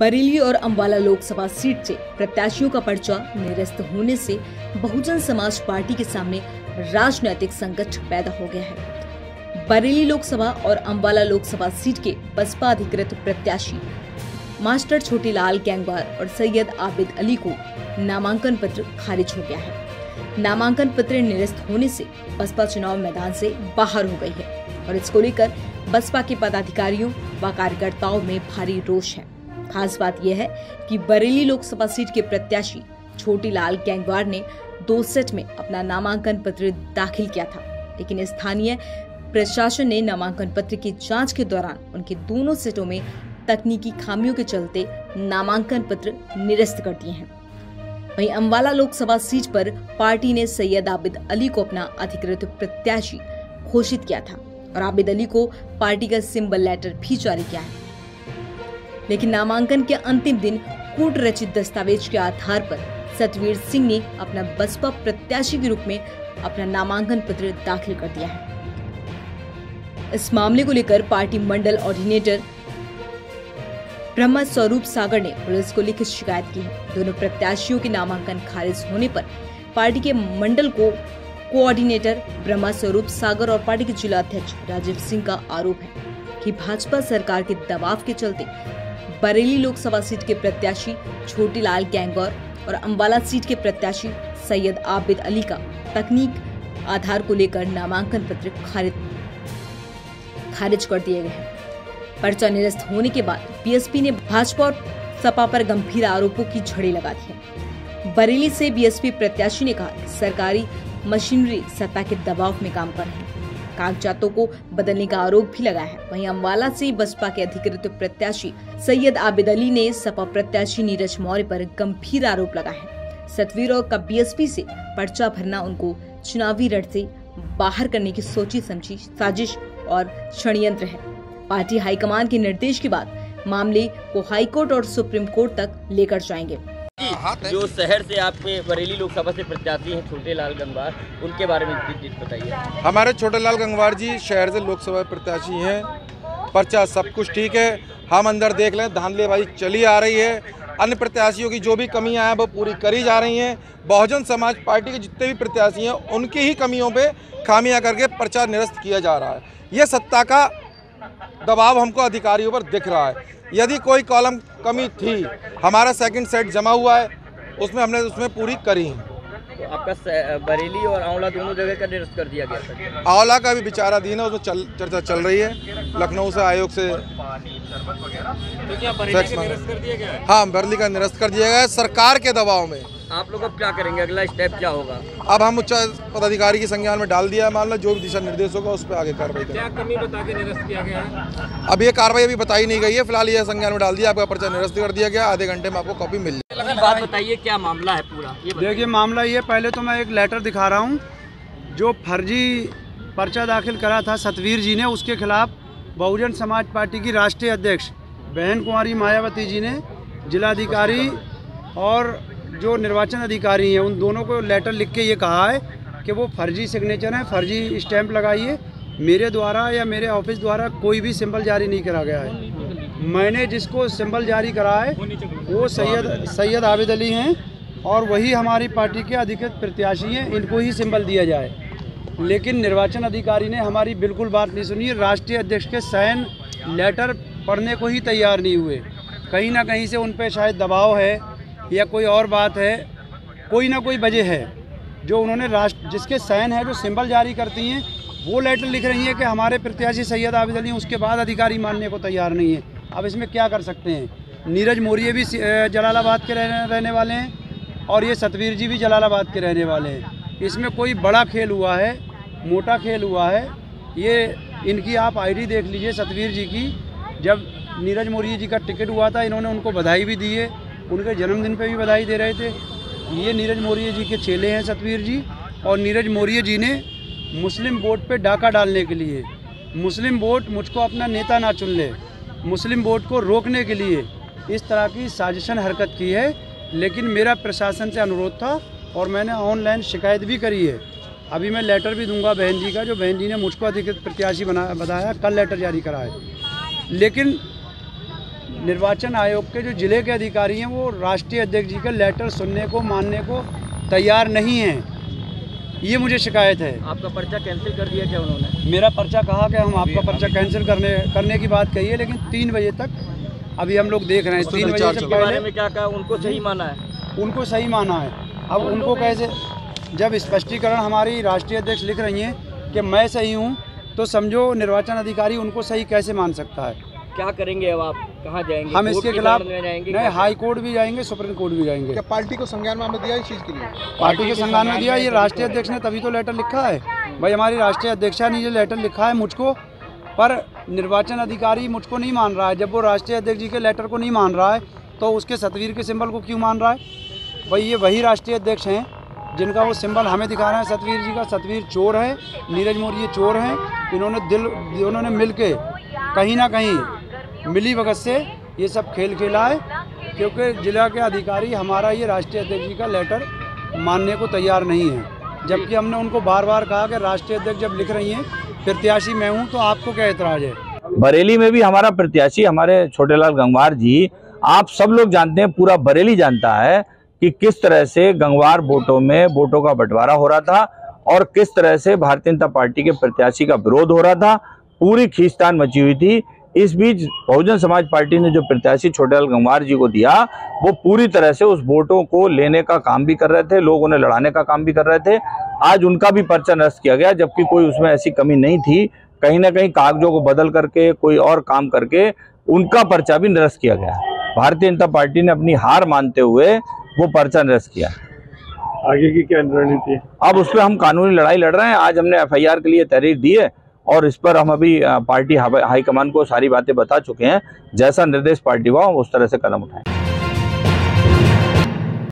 बरेली और अम्बाला लोकसभा सीट से प्रत्याशियों का पर्चा निरस्त होने से बहुजन समाज पार्टी के सामने राजनीतिक संकट पैदा हो गया है। बरेली लोकसभा और अम्बाला लोकसभा सीट के बसपा अधिकृत प्रत्याशी मास्टर छोटीलाल गैंगवार और सैयद आबिद अली को नामांकन पत्र खारिज हो गया है। नामांकन पत्र निरस्त होने से बसपा चुनाव मैदान से बाहर हो गई है और इसको लेकर बसपा के पदाधिकारियों व कार्यकर्ताओं में भारी रोष है। खास बात यह है कि बरेली लोकसभा सीट के प्रत्याशी छोटीलाल गैंगवार ने 2 सेट में अपना नामांकन पत्र दाखिल किया था, लेकिन स्थानीय प्रशासन ने नामांकन पत्र की जांच के दौरान उनके दोनों सेटों में तकनीकी खामियों के चलते नामांकन पत्र निरस्त कर दिए हैं। वहीं अम्बाला लोकसभा सीट पर पार्टी ने सैयद आबिद अली को अपना अधिकृत प्रत्याशी घोषित किया था और आबिद अली को पार्टी का सिंबल लेटर भी जारी किया है, लेकिन नामांकन के अंतिम दिन कूट रचित दस्तावेज के आधार पर सतवीर सिंह ने अपना बसपा प्रत्याशी के रूप में अपना नामांकन पत्र दाखिल कर दिया है। इस मामले को लेकर पार्टी मंडल ऑर्डिनेटर ब्रह्मा स्वरूप सागर ने पुलिस को लिखित शिकायत की है। दोनों प्रत्याशियों के नामांकन खारिज होने पर पार्टी के मंडल कोऑर्डिनेटर ब्रह्मा स्वरूप सागर और पार्टी के जिला अध्यक्ष राजीव सिंह का आरोप है कि भाजपा सरकार के दबाव के चलते बरेली लोकसभा सीट के प्रत्याशी छोटीलाल गैंगवार और अम्बाला सीट के प्रत्याशी सैयद आबिद अली का तकनीक आधार को लेकर नामांकन पत्र खारिज कर दिए गए हैं। पर्चा निरस्त होने के बाद बीएसपी ने भाजपा और सपा पर गंभीर आरोपों की झड़ी लगा दी है। बरेली से बीएसपी प्रत्याशी ने कहा कि सरकारी मशीनरी सत्ता के दबाव में काम कर रही है, कागजातों को बदलने का आरोप भी लगा है। वहीं अम्बाला से बसपा के अधिकृत प्रत्याशी सैयद आबिद अली ने सपा प्रत्याशी नीरज मौर्य पर गंभीर आरोप लगा है। सतवीर और का बीएसपी से पर्चा भरना उनको चुनावी रण से बाहर करने की सोची समझी साजिश और षड्यंत्र है। पार्टी हाईकमान के निर्देश के बाद मामले को हाईकोर्ट और सुप्रीम कोर्ट तक लेकर जाएंगे। जो शहर से आपके बरेली लोकसभा से प्रत्याशी हैं छोटीलाल गंगवार, उनके बारे में बताइए। हमारे छोटीलाल गंगवार जी शहर से लोकसभा प्रत्याशी हैं। पर्चा सब कुछ ठीक है, हम अंदर देख लें धांधलेबाजी चली आ रही है। अन्य प्रत्याशियों की जो भी कमियां हैं वो पूरी करी जा रही हैं। बहुजन समाज पार्टी के जितने भी प्रत्याशी हैं उनकी ही कमियों पे खामियां करके पर्चा निरस्त किया जा रहा है। ये सत्ता का दबाव हमको अधिकारियों पर दिख रहा है। यदि कोई कॉलम कमी थी, हमारा सेकंड सेट जमा हुआ है, हमने उसमें पूरी करी है। तो आपका बरेली और आंवला दोनों जगह का निरस्त कर दिया गया था। आंवला का भी विचाराधीन है, उसमें चर्चा चल रही है। लखनऊ से आयोग से तो क्या बरेली का निरस्त कर दिया गया है? हाँ, बरेली का निरस्त कर दिया गया है सरकार के दबाव में। आप लोग अब क्या करेंगे, अगला स्टेप क्या होगा? अब हम उच्च पदाधिकारी के संज्ञान में डाल दिया है मामला, जो भी दिशा निर्देश होगा उस पर आगे कार्रवाई करेंगे। क्या कमी बता के निरस्त किया गया है? अब ये कार्रवाई अभी बताई नहीं गई है, फिलहाल ये संज्ञान में डाल दिया, आपका पर्चा निरस्त कर दिया गया। आधे घंटे में आपको कॉपी मिल जाएगी। बात बताइए, क्या मामला है पूरा? देखिए, मामला ये, पहले तो मैं एक लेटर दिखा रहा हूँ जो फर्जी पर्चा दाखिल करा था सतवीर जी ने, उसके खिलाफ बहुजन समाज पार्टी की राष्ट्रीय अध्यक्ष बहन कुमारी मायावती जी ने जिलाधिकारी और जो निर्वाचन अधिकारी हैं उन दोनों को लेटर लिख के ये कहा है कि वो फर्जी सिग्नेचर हैं, फर्जी स्टैंप लगाइए। मेरे द्वारा या मेरे ऑफिस द्वारा कोई भी सिंबल जारी नहीं करा गया है। मैंने जिसको सिंबल जारी करा है वो सैयद आबिद अली हैं और वही हमारी पार्टी के अधिकृत प्रत्याशी हैं, इनको ही सिंबल दिया जाए। लेकिन निर्वाचन अधिकारी ने हमारी बिल्कुल बात नहीं सुनी। राष्ट्रीय अध्यक्ष के साइन लेटर पढ़ने को ही तैयार नहीं हुए। कहीं ना कहीं से उन पर शायद दबाव है या कोई और बात है, कोई ना कोई वजह है जो उन्होंने जिसके साइन है, जो सिंबल जारी करती हैं, वो लेटर लिख रही हैं कि हमारे प्रत्याशी सैयद आबिद अली, उसके बाद अधिकारी मानने को तैयार नहीं है। अब इसमें क्या कर सकते हैं? नीरज मौर्य भी जलालाबाद के रहने वाले हैं और ये सतवीर जी भी जलालाबाद के रहने वाले हैं। इसमें कोई बड़ा खेल हुआ है, मोटा खेल हुआ है। ये इनकी आप आईडी देख लीजिए सतवीर जी की। जब नीरज मौर्य जी का टिकट हुआ था, इन्होंने उनको बधाई भी दी है, उनके जन्मदिन पे भी बधाई दे रहे थे। ये नीरज मौर्य जी के चेले हैं सतवीर जी, और नीरज मौर्य जी ने मुस्लिम वोट पे डाका डालने के लिए, मुस्लिम वोट मुझको अपना नेता ना चुन ले, मुस्लिम वोट को रोकने के लिए इस तरह की साजिशन हरकत की है। लेकिन मेरा प्रशासन से अनुरोध था और मैंने ऑनलाइन शिकायत भी करी है। अभी मैं लेटर भी दूंगा बहन जी का, जो बहन जी ने मुझको अधिकृत प्रत्याशी बताया, कल लेटर जारी करा है। लेकिन निर्वाचन आयोग के जो जिले के अधिकारी हैं वो राष्ट्रीय अध्यक्ष जी का लेटर सुनने को, मानने को तैयार नहीं हैं। ये मुझे शिकायत है। आपका पर्चा कैंसिल कर दिया क्या उन्होंने? मेरा पर्चा कहा कि हम आपका पर्चा कैंसिल करने की बात कही है, लेकिन 3 बजे तक अभी हम लोग देख रहे हैं। 3 बजे से बारे में क्या कहा? उनको सही माना है? उनको सही माना है। अब उनको कैसे, जब स्पष्टीकरण हमारी राष्ट्रीय अध्यक्ष लिख रही हैं कि मैं सही हूँ, तो समझो निर्वाचन अधिकारी उनको सही कैसे मान सकता है। क्या करेंगे अब आप? कहाँ जाएंगे? हम इसके खिलाफ जाएंगे? नहीं, हाई कोर्ट भी जाएंगे, सुप्रीम कोर्ट भी जाएंगे। क्या पार्टी को संज्ञान में दिया इस चीज़ के लिए? पार्टी के संज्ञान में दिया, ये राष्ट्रीय अध्यक्ष ने तभी तो लेटर लिखा है। भाई हमारी राष्ट्रीय अध्यक्षा ने ये लेटर लिखा है मुझको, पर निर्वाचन अधिकारी मुझको नहीं मान रहा है। जब वो राष्ट्रीय अध्यक्ष जी के लेटर को नहीं मान रहा है तो उसके सतवीर के सिंबल को क्यों मान रहा है? भाई ये वही राष्ट्रीय अध्यक्ष हैं जिनका वो सिंबल हमें दिखा रहे हैं सतवीर जी का। सतवीर चोर है, नीरज मौर्य चोर हैं। इन्होंने मिल के कहीं ना कहीं मिली भगत से ये सब खेल खेला है, क्योंकि जिला के अधिकारी हमारा ये राष्ट्रीय अध्यक्ष जी का लेटर मानने को तैयार नहीं है। जबकि हमने उनको बार बार कहा कि राष्ट्रीय अध्यक्ष जब लिख रही हैं प्रत्याशी मैं हूँ, तो आपको क्या एतराज़ है? बरेली में भी हमारा प्रत्याशी हमारे छोटेलाल गंगवार जी, आप सब लोग जानते हैं, पूरा बरेली जानता है कि किस तरह से गंगवार वोटों का बंटवारा हो रहा था और किस तरह से भारतीय जनता पार्टी के प्रत्याशी का विरोध हो रहा था। पूरी खींचतान मची हुई थी। इस बीच बहुजन समाज पार्टी ने जो प्रत्याशी छोटेलाल गंगवार जी को दिया, वो पूरी तरह से उस वोटों को लेने का काम भी कर रहे थे, लोग उन्हें लड़ाने का काम भी कर रहे थे। आज उनका भी पर्चा निरस्त किया गया, जबकि कोई उसमें ऐसी कमी नहीं थी। कहीं ना कहीं कागजों को बदल करके, कोई और काम करके उनका पर्चा भी निरस्त किया गया। भारतीय जनता पार्टी ने अपनी हार मानते हुए वो पर्चा निरस्त किया। आगे की क्या रणनीति है? अब उस पर हम कानूनी लड़ाई लड़ रहे हैं। आज हमने FIR के लिए तहरीर दी है और इस पर हम अभी पार्टी हाईकमान को सारी बातें बता चुके हैं। जैसा निर्देश पार्टी हुआ उस तरह से कदम उठाएं।